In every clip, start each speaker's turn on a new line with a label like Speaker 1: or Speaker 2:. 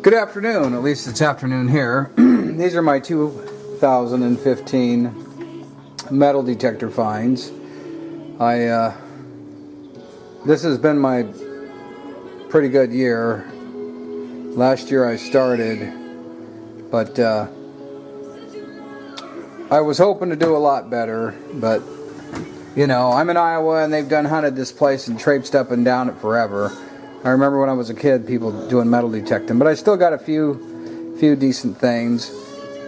Speaker 1: Good afternoon, at least it's afternoon here. These are my 2015 metal detector finds. This has been my pretty good year. Last year I started, but I was hoping to do a lot better, but you know, I'm in Iowa and they've hunted this place and traipsed up and down it forever. I remember when I was a kid, people doing metal detecting, but I still got a few decent things,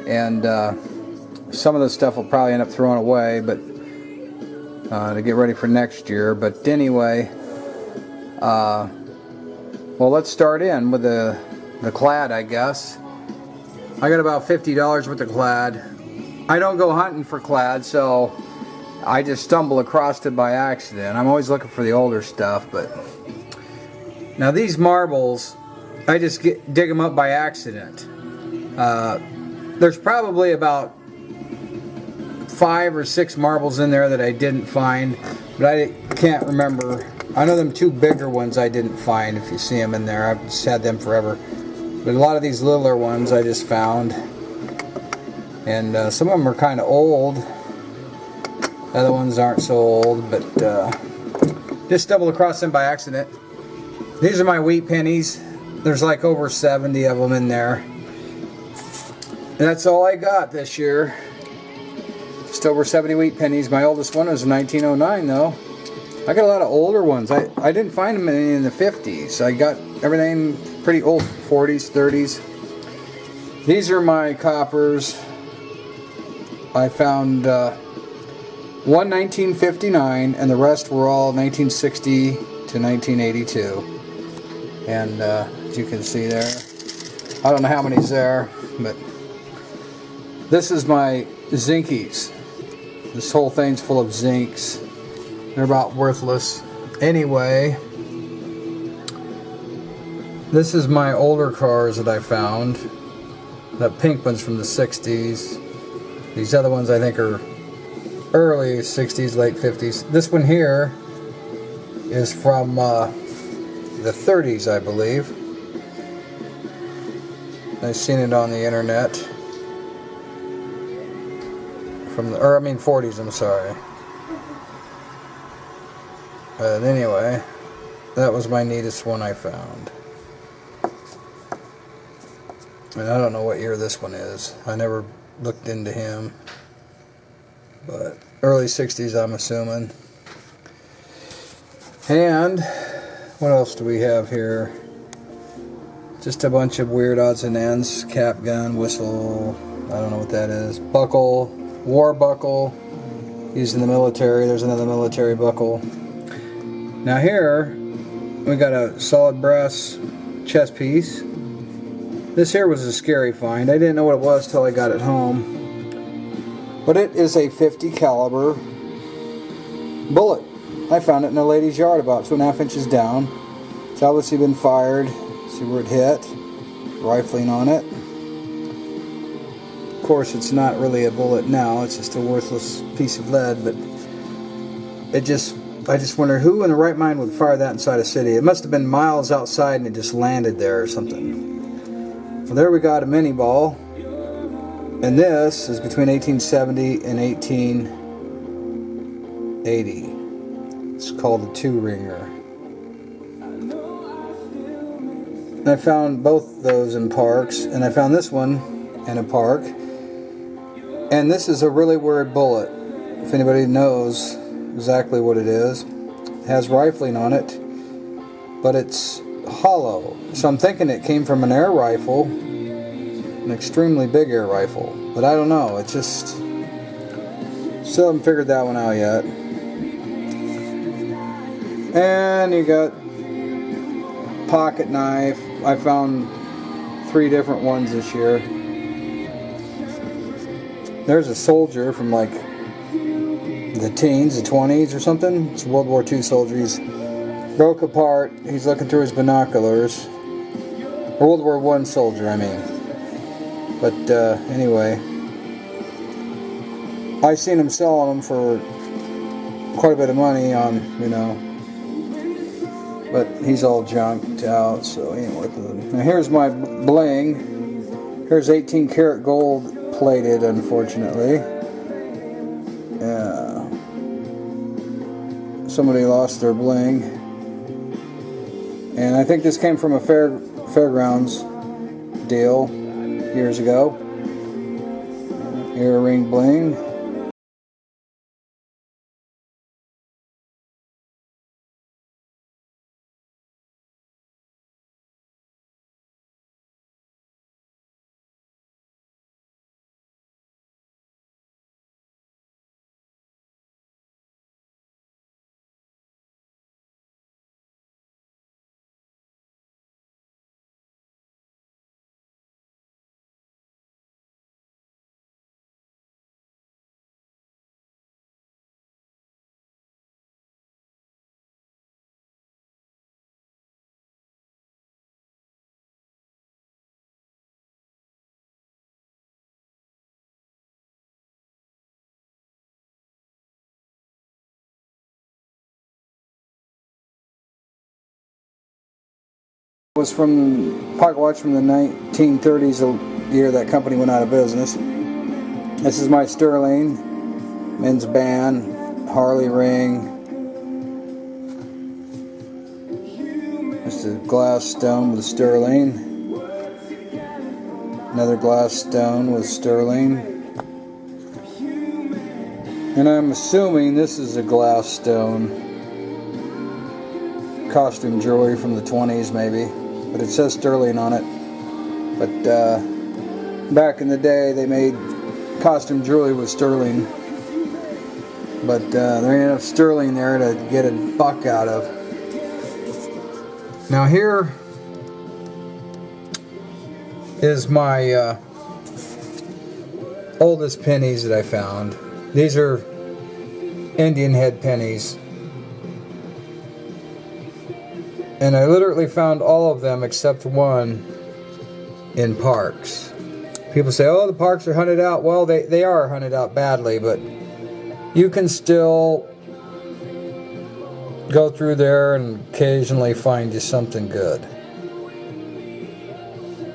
Speaker 1: and some of the stuff will probably end up throwing away, but to get ready for next year. But anyway, well, let's start in with the clad, I guess. I got about $50 worth of clad. I don't go hunting for clad, so I just stumble across it by accident. I'm always looking for the older stuff, but now these marbles, I just dig them up by accident. There's probably about 5 or 6 marbles in there that I didn't find, but I can't remember. I know them 2 bigger ones I didn't find, if you see them in there. I've just had them forever. But a lot of these littler ones I just found. And some of them are kind of old. Other ones aren't so old, but just stumbled across them by accident. These are my wheat pennies. There's like over 70 of them in there. And that's all I got this year. Just over 70 wheat pennies. My oldest one was 1909 though. I got a lot of older ones. I didn't find them in the 50s. I got everything pretty old, 40s, 30s. These are my coppers. I found one 1959 and the rest were all 1960 to 1982. And as you can see there, I don't know how many's there, but this is my zinkies. This whole thing's full of zincs. They're about worthless. Anyway, this is my older cars that I found. That pink one's from the 60s. These other ones I think are early 60s, late 50s. This one here is from the 30s, I believe. I've seen it on the internet. From the, 40s, I'm sorry. But anyway, that was my neatest one I found. And I don't know what year this one is. I never looked into him. But early 60s, I'm assuming. And what else do we have here? Just a bunch of weird odds and ends. Cap gun, whistle, I don't know what that is. Buckle, war buckle, used in the military. There's another military buckle. Now here, we got a solid brass chest piece. This here was a scary find. I didn't know what it was till I got it home. But it is a .50 caliber bullet. I found it in a lady's yard about 2.5 inches down. It's obviously been fired. See where it hit. Rifling on it. Of course, it's not really a bullet now. It's just a worthless piece of lead. But I just wonder who in the right mind would fire that inside a city. It must have been miles outside and it just landed there or something. Well, there we got a mini ball. And this is between 1870 and 1880. It's called a 2-ringer. I found both those in parks, and I found this one in a park. And this is a really weird bullet. If anybody knows exactly what it is, it has rifling on it, but it's hollow. So I'm thinking it came from an air rifle, an extremely big air rifle. But I don't know. It's just still haven't figured that one out yet. And you got pocket knife. I found 3 different ones this year. There's a soldier from like the teens, the 20s or something. It's a World War II soldier. He's broke apart. He's looking through his binoculars. A World War I soldier, I mean. But anyway, I seen him selling them for quite a bit of money on, you know, but he's all junked out, so he ain't worth it. Now here's my bling. Here's 18 karat gold plated, unfortunately. Yeah. Somebody lost their bling. And I think this came from a fairgrounds deal years ago. Earring bling. Was from pocket watch from the 1930s, the year that company went out of business. This is my sterling, men's band, Harley ring. This is a glass stone with sterling. Another glass stone with sterling. And I'm assuming this is a glass stone. Costume jewelry from the 20s maybe. But it says sterling on it. But back in the day they made costume jewelry with sterling. But there ain't enough sterling there to get a buck out of. Now here is my oldest pennies that I found. These are Indian head pennies. And I literally found all of them except one in parks. People say, oh, the parks are hunted out. Well, they are hunted out badly, but you can still go through there and occasionally find you something good.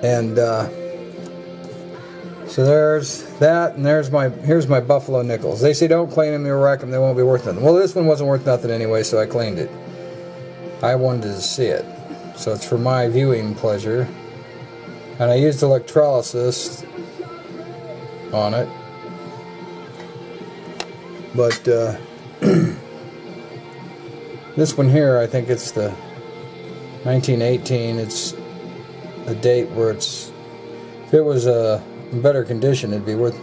Speaker 1: And so there's that, and here's my buffalo nickels. They say don't clean them, you'll wreck them, they won't be worth nothing. Well, this one wasn't worth nothing anyway, so I cleaned it. I wanted to see it, so it's for my viewing pleasure. And I used electrolysis on it, but this one here, I think it's the 1918. It's a date where it's, if it was in better condition, it'd be worth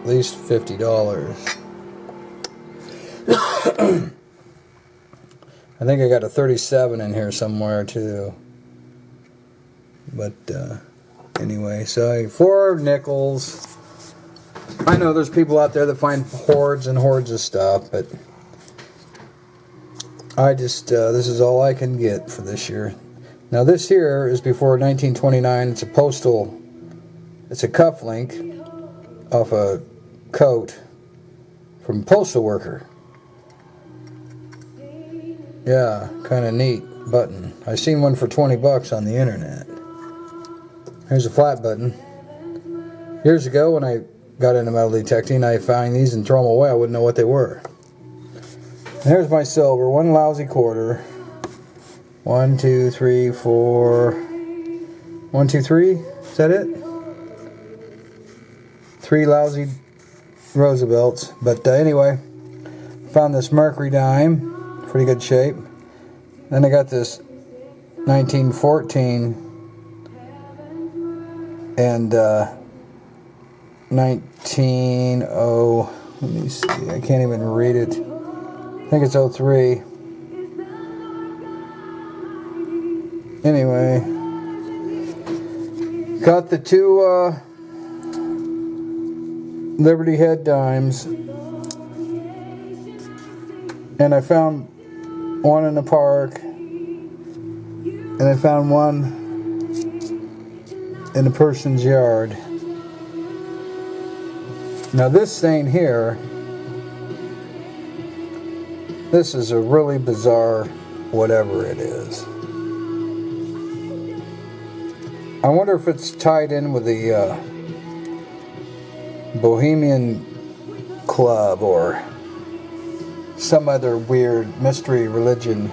Speaker 1: at least $50. I think I got a 37 in here somewhere too. But anyway, so 4 nickels. I know there's people out there that find hordes and hordes of stuff, but I just, this is all I can get for this year. Now this here is before 1929. It's a postal, it's a cufflink off a coat from a postal worker. Yeah, kind of neat button. I seen one for 20 bucks on the internet. Here's a flat button. Years ago when I got into metal detecting, I found these and throw them away. I wouldn't know what they were. And here's my silver. One lousy quarter. 1, 2, 3, 4. 1, 2, 3. Is that it? 3 lousy Roosevelts. But anyway, found this Mercury dime. Pretty good shape. Then I got this 1914 and 19, let me see, I can't even read it. I think it's 03. Anyway, got the 2 Liberty Head dimes, and I found one in the park, and I found one in a person's yard. Now this thing here, this is a really bizarre whatever it is. I wonder if it's tied in with the Bohemian Club or some other weird mystery religion.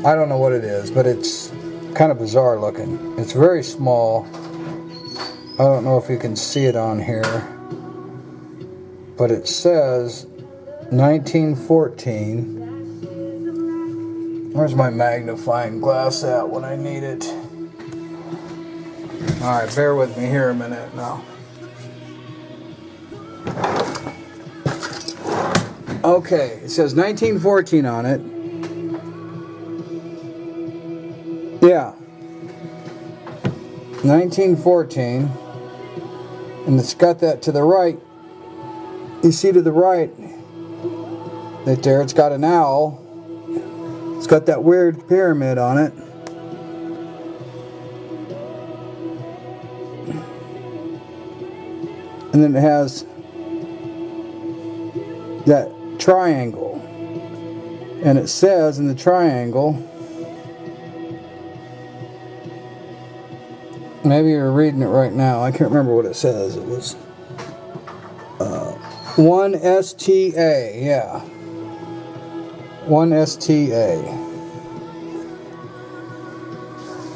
Speaker 1: I don't know what it is, but it's kind of bizarre looking. It's very small. I don't know if you can see it on here, but it says 1914. Where's my magnifying glass at when I need it? Alright, bear with me here a minute now. Okay, it says 1914 on it. Yeah. 1914. And it's got that to the right. You see to the right. Right there, it's got an owl. It's got that weird pyramid on it. And then it has that triangle. And it says in the triangle, maybe you're reading it right now. I can't remember what it says. It was 1STA, yeah. 1STA.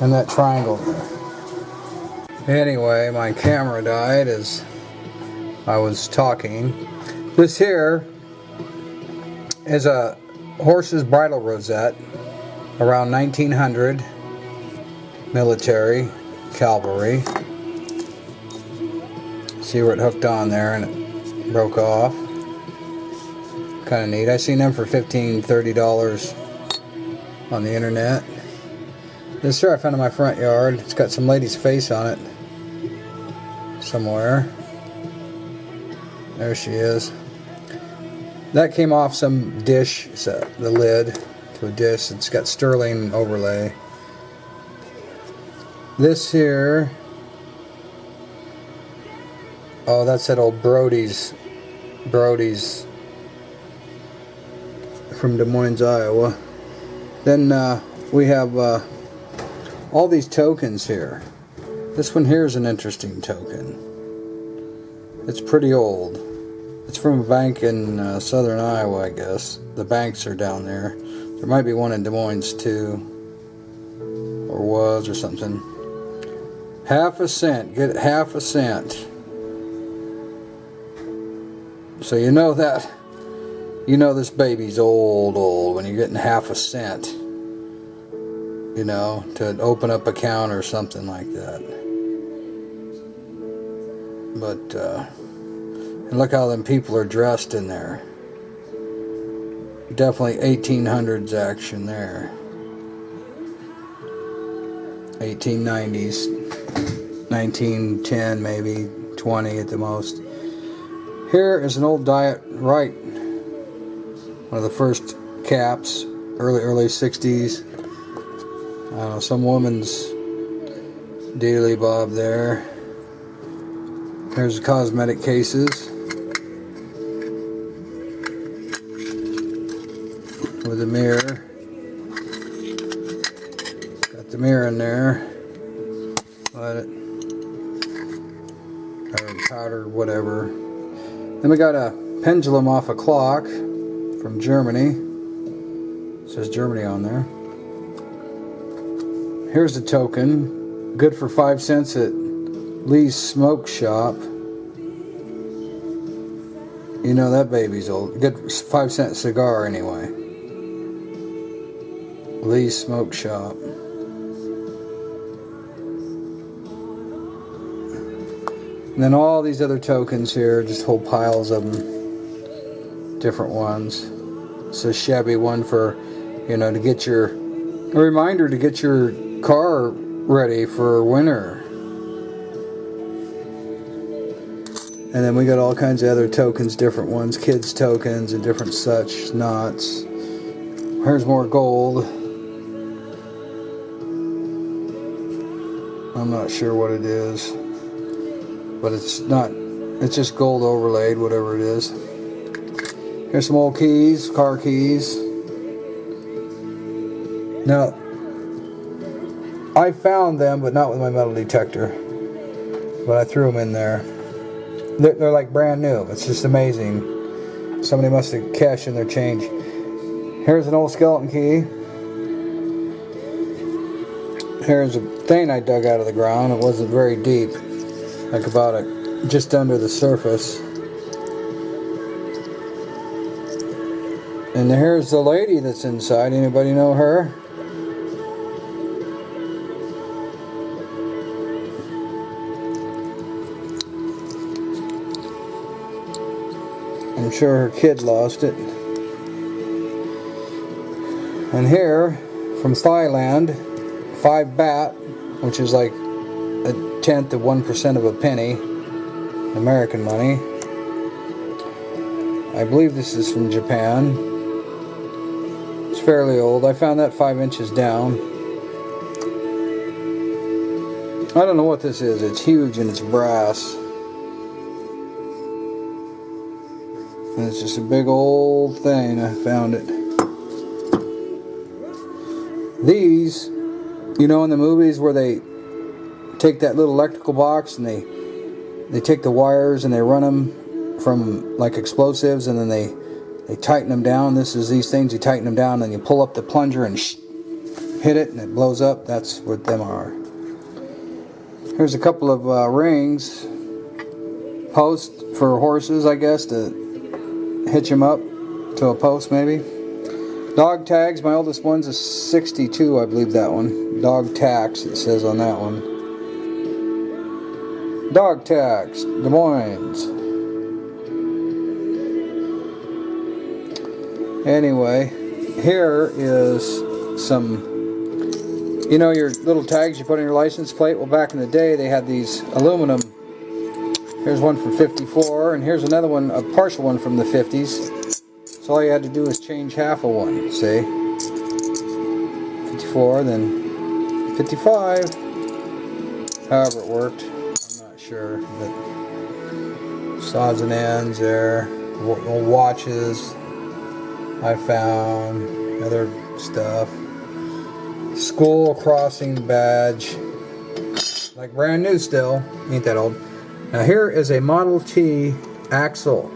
Speaker 1: And that triangle there. Anyway, my camera died as I was talking. This here is a horse's bridle rosette, around 1900, military, cavalry. See where it hooked on there and it broke off. Kind of neat. I seen them for $15, $30 on the internet. This here I found in my front yard. It's got some lady's face on it somewhere. There she is. That came off some dish, so the lid to a dish. It's got sterling overlay. This here, oh, that's that old Brody's from Des Moines, Iowa. Then we have all these tokens here. This one here is an interesting token. It's pretty old. It's from a bank in southern Iowa, I guess. The banks are down there. There might be one in Des Moines too, or was, or something. Half a cent. Get half a cent. So you know that. You know this baby's old when you're getting half a cent. You know, to open up an account or something like that. But and look how them people are dressed in there. Definitely 1800s action there. 1890s, 1910 maybe, 20 at the most. Here is an old Diet Right, one of the first caps, early 60s. I don't know, some woman's dealy bob there. There's the cosmetic cases with a mirror. Got the mirror in there. Let it, or powder, whatever. Then we got a pendulum off a clock from Germany. It says Germany on there. Here's the token. Good for 5 cents at Lee's Smoke Shop. You know that baby's old. Good 5-cent cigar anyway. Lee's Smoke Shop. And then all these other tokens here, just whole piles of them. Different ones. It's a shabby one for, you know, to get a reminder to get your car ready for winter. And then we got all kinds of other tokens, different ones, kids tokens and different such knots. Here's more gold. I'm not sure what it is, but it's just gold overlaid, whatever it is. Here's some old keys, car keys. Now, I found them, but not with my metal detector. But I threw them in there. They're like brand new. It's just amazing. Somebody must have cashed in their change. Here's an old skeleton key. Here's a thing I dug out of the ground. It wasn't very deep. Like about just under the surface. And here's the lady that's inside. Anybody know her? I'm sure her kid lost it. And here, from Thailand, 5 baht, which is like 1/10 of 1% of a penny, American money. I believe this is from Japan. It's fairly old. I found that 5 inches down. I don't know what this is. It's huge and it's brass. And it's just a big old thing. I found it. These, you know, in the movies where they take that little electrical box and they take the wires and they run them from like explosives, and then they tighten them down. This is these things. You tighten them down and you pull up the plunger and hit it and it blows up. That's what them are. Here's a couple of rings, posts for horses, I guess, to hitch them up to a post maybe. Dog tags, my oldest one's a 62, I believe that one. Dog tags, it says on that one. Dog tags, Des Moines. Anyway, here is some, you know, your little tags you put on your license plate. Well, back in the day they had these aluminum. Here's one from 54, and here's another one, a partial one from the 50s. So all you had to do is change half of one, see? 54, then 55. However it worked, I'm not sure. But odds and ends there. Old watches I found. Other stuff. School crossing badge. Like brand new still. Ain't that old. Now here is a Model T axle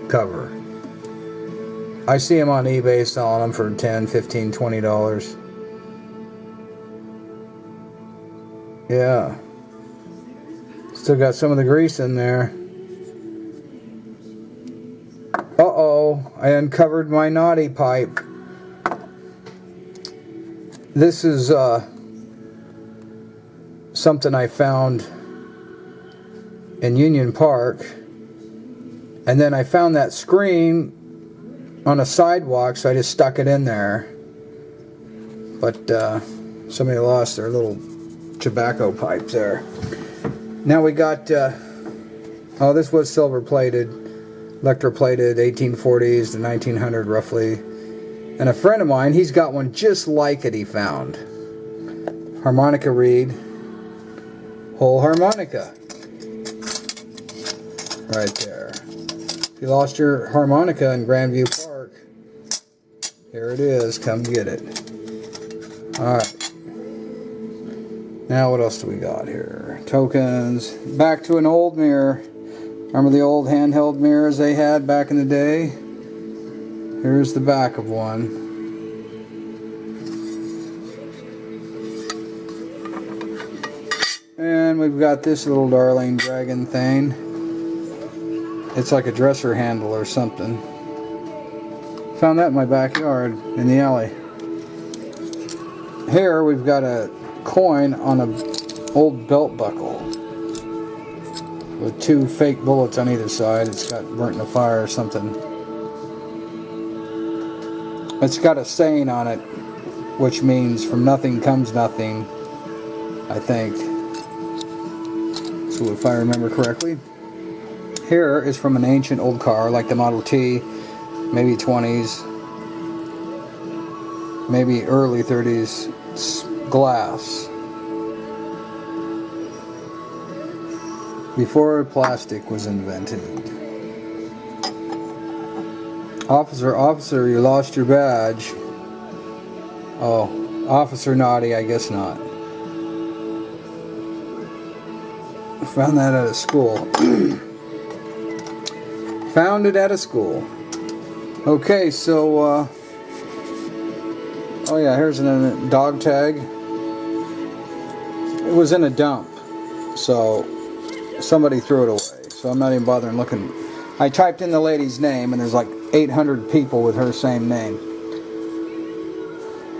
Speaker 1: cover. I see them on eBay selling them for $10, $15, $20. Yeah. Still got some of the grease in there. Uh-oh, I uncovered my naughty pipe. This is something I found in Union Park. And then I found that screen on a sidewalk, so I just stuck it in there. But somebody lost their little tobacco pipes there. Now we got, oh, this was silver plated, electroplated, 1840s to 1900 roughly. And a friend of mine, he's got one just like it he found. Harmonica reed, whole harmonica. Right there. If you lost your harmonica in Grandview Park, here it is. Come get it. Alright. Now what else do we got here? Tokens. Back to an old mirror. Remember the old handheld mirrors they had back in the day? Here's the back of one. And we've got this little darling dragon thing. It's like a dresser handle or something. Found that in my backyard in the alley. Here we've got a coin on an old belt buckle with 2 fake bullets on either side. It's got burnt in a fire or something. It's got a saying on it, which means from nothing comes nothing, I think. So if I remember correctly. Here is from an ancient old car, like the Model T, maybe 20s, maybe early 30s, glass. Before plastic was invented. Officer, you lost your badge. Oh, Officer Naughty, I guess not. Found that at a school. Found it at a school. Okay, so, oh yeah, here's a dog tag. It was in a dump, so somebody threw it away. So I'm not even bothering looking. I typed in the lady's name, and there's like 800 people with her same name.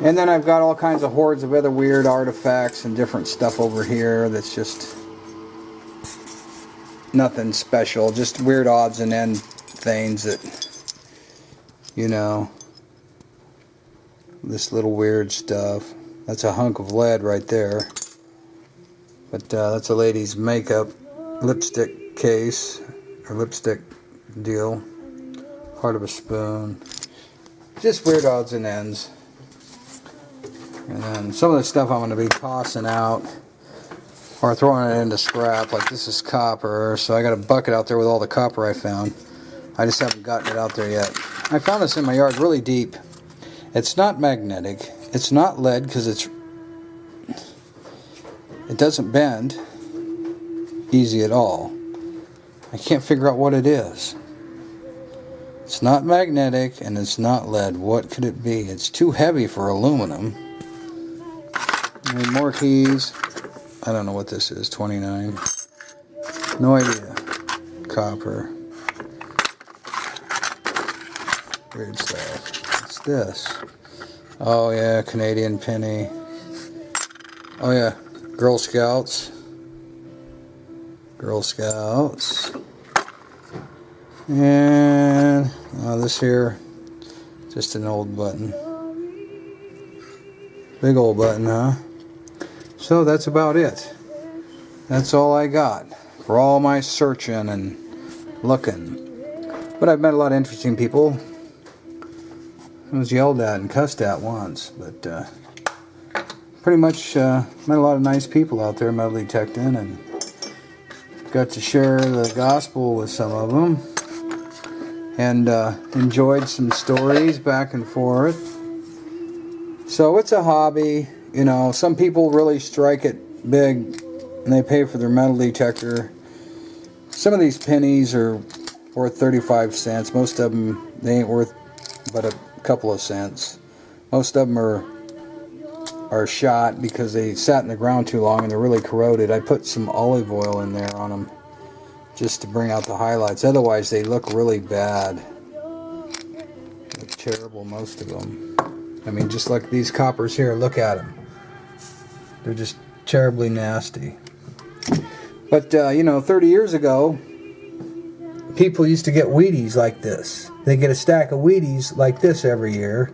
Speaker 1: And then I've got all kinds of hordes of other weird artifacts and different stuff over here that's just nothing special, just weird odds and end things that, you know, this little weird stuff. That's a hunk of lead right there. But that's a lady's makeup lipstick case, or lipstick deal. Part of a spoon. Just weird odds and ends. And then some of the stuff I'm going to be tossing out or throwing it into scrap. Like this is copper, so I got a bucket out there with all the copper I found. I just haven't gotten it out there yet. I found this in my yard really deep. It's not magnetic. It's not lead because it doesn't bend easy at all. I can't figure out what it is. It's not magnetic and it's not lead. What could it be? It's too heavy for aluminum. And more keys. I don't know what this is. 29. No idea. Copper. Weird stuff. What's this? Oh yeah, Canadian penny. Oh yeah, Girl Scouts. Girl Scouts. And this here, just an old button. Big old button, huh? So that's about it. That's all I got for all my searching and looking. But I've met a lot of interesting people. I was yelled at and cussed at once, but pretty much met a lot of nice people out there metal detecting, and got to share the gospel with some of them, and enjoyed some stories back and forth. So it's a hobby, you know. Some people really strike it big and they pay for their metal detector. Some of these pennies are worth 35 cents. Most of them, they ain't worth but a couple of cents. Most of them are shot because they sat in the ground too long and they're really corroded. I put some olive oil in there on them just to bring out the highlights. Otherwise they look really bad. Look terrible, most of them. I mean, just like these coppers here, look at them. They're just terribly nasty. But you know, 30 years ago people used to get Wheaties like this. They get a stack of Wheaties like this every year.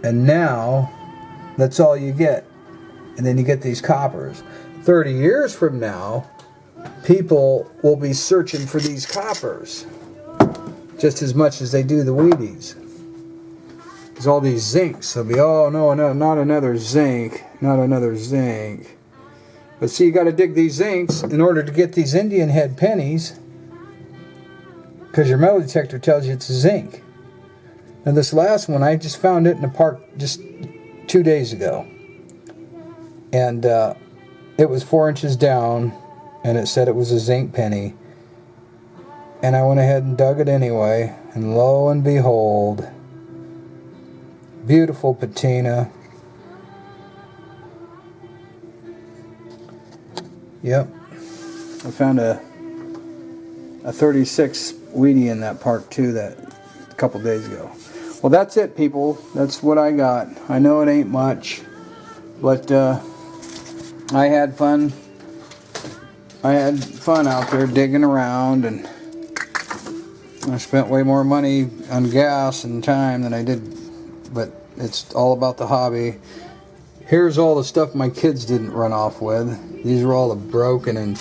Speaker 1: And now, that's all you get. And then you get these coppers. 30 years from now, people will be searching for these coppers just as much as they do the Wheaties. There's all these zincs. They'll be, oh no, not another zinc. Not another zinc. But see, you got to dig these zincs in order to get these Indian head pennies, because your metal detector tells you it's a zinc. Now this last one, I just found it in the park just 2 days ago. And it was 4 inches down, and it said it was a zinc penny. And I went ahead and dug it anyway, and lo and behold, beautiful patina. Yep, I found a 36 Wheatie in that park too, that a couple days ago. Well, that's it, people. That's what I got. I know it ain't much, but I had fun. I had fun out there digging around, and I spent way more money on gas and time than I did, but it's all about the hobby. Here's all the stuff my kids didn't run off with. These are all the broken and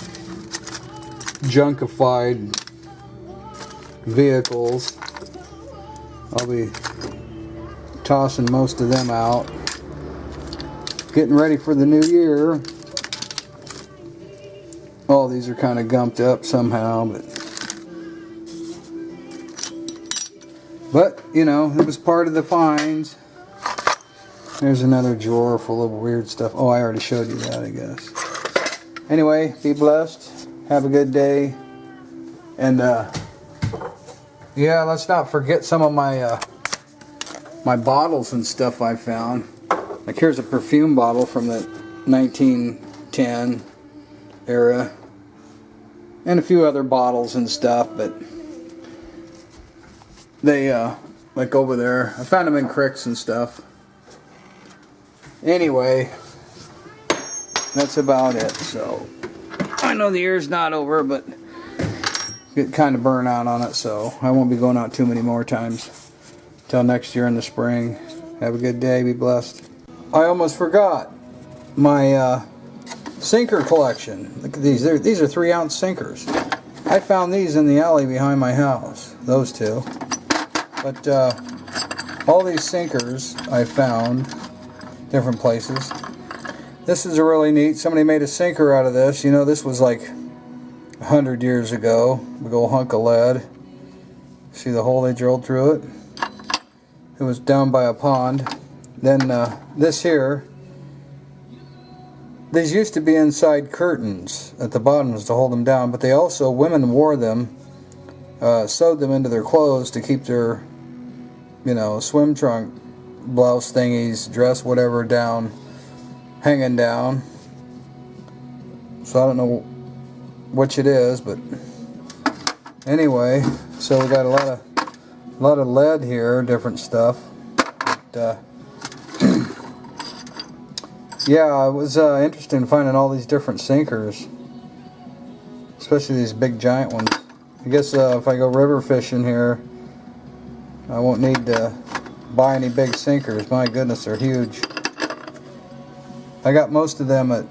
Speaker 1: junkified vehicles. I'll be tossing most of them out. Getting ready for the new year. All these are kind of gumped up somehow, but you know, it was part of the finds. There's another drawer full of weird stuff. Oh, I already showed you that, I guess. Anyway, be blessed. Have a good day. And, yeah, let's not forget some of my, my bottles and stuff I found. Like, here's a perfume bottle from the 1910 era. And a few other bottles and stuff, but they, like over there, I found them in cricks and stuff. Anyway, that's about it. So I know the year's not over, but get kind of burnt out on it, so I won't be going out too many more times till next year in the spring. Have a good day. Be blessed. I almost forgot my sinker collection. Look at these. These are 3-ounce sinkers. I found these in the alley behind my house. Those two. But all these sinkers I found different places. This is a really neat. Somebody made a sinker out of this. You know, this was like 100 years ago. Big old hunk of lead. See the hole they drilled through it? It was down by a pond. Then this here, these used to be inside curtains at the bottoms to hold them down, but they also, women wore them, sewed them into their clothes to keep their, you know, swim trunk, blouse thingies, dress, whatever, down, hanging down. So I don't know which it is, but anyway, so we got a lot of lead here, different stuff. But, yeah, it was interesting finding all these different sinkers, especially these big giant ones. I guess if I go river fishing here, I won't need to buy any big sinkers. My goodness, they're huge. I got most of them at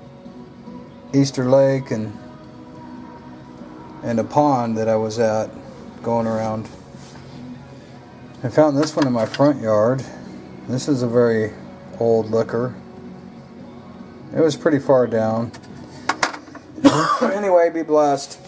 Speaker 1: Easter Lake and a pond that I was at going around. I found this one in my front yard. This is a very old looker. It was pretty far down. Anyway, be blessed.